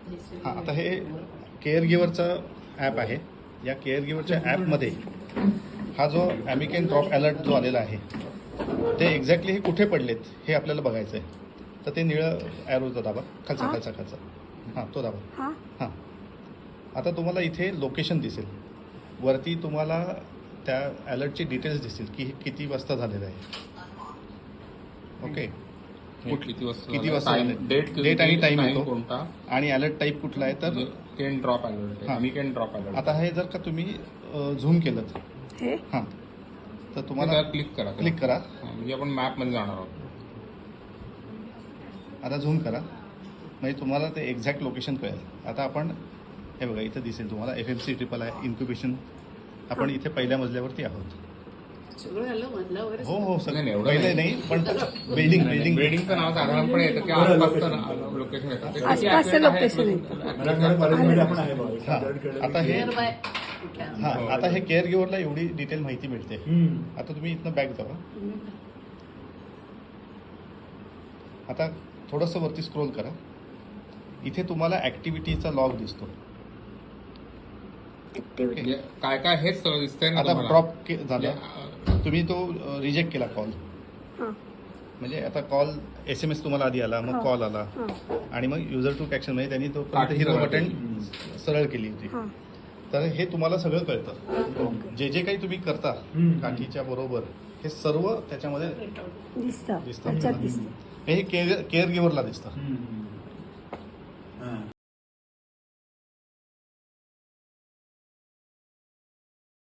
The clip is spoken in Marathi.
हां, आता हे केअर गिव्हरचं ॲप आहे. या केअर गिव्हरच्या ॲपमध्ये हा जो ॲमिकॅन ड्रॉप अलर्ट जो आलेला आहे ते एक्झॅक्टली हे कुठे पडलेत हे आपल्याला बघायचं आहे. तर ते निळं ॲरोचा दाबा, खालचा खालचा खालचा, हां तो दाबा. हां, आता तुम्हाला इथे लोकेशन दिसेल. वरती तुम्हाला त्या अलर्टची डिटेल्स दिसतील की हे किती वाजता झालेलं आहे. ओके, किती वाजता डेट आणि टाइम येतो कोणता आणि अलर्ट टाईप कुठला आहे तर कॅन ड्रॉप अलर्ट हां. मी कॅन ड्रॉप अलर्ट. आता हे जर का तुम्ही झूम केलं हां तर तुम्हाला क्लिक करा म्हणजे आपण मॅप मध्ये जाणार आहोत. आता झूम करा म्हणजे तुम्हाला ते एक्झॅक्ट लोकेशन कळेल. आता आपण हे बघा इथं दिसेल तुम्हाला FMC ट्रिपल आहे इन्क्युबेशन. आपण इथे पहिल्या मजल्यावरती आहोत. हो हो सगळं पहिले नाही पण बिल्डिंगचं नाव साधारणपणे येतं की आसपासचं लोकेशन येतं. आता हे आता हे केअर गिव्हरला एवढी डिटेल माहिती मिळते. आता तुम्ही इथनं बॅक जावा. आता थोडंसं वरती स्क्रोल करा. इथे तुम्हाला ऍक्टिव्हिटीचा लॉग दिसतो. काय काय हेच सगळं दिसतंय ना. आता ड्रॉप झाला तुम्ही तो रिजेक्ट केला कॉल. म्हणजे आता कॉल SMS तुम्हाला आधी आला मग कॉल आला आणि मग युजर टू ॲक्शन म्हणजे त्यांनी तो हिरो बटन सरळ केली होती. तर हे तुम्हाला सगळं कळतं. जे जे काही तुम्ही करता काठीच्या बरोबर हे सर्व त्याच्यामध्ये दिसतं. हे केअर गिव्हरला दिसतं.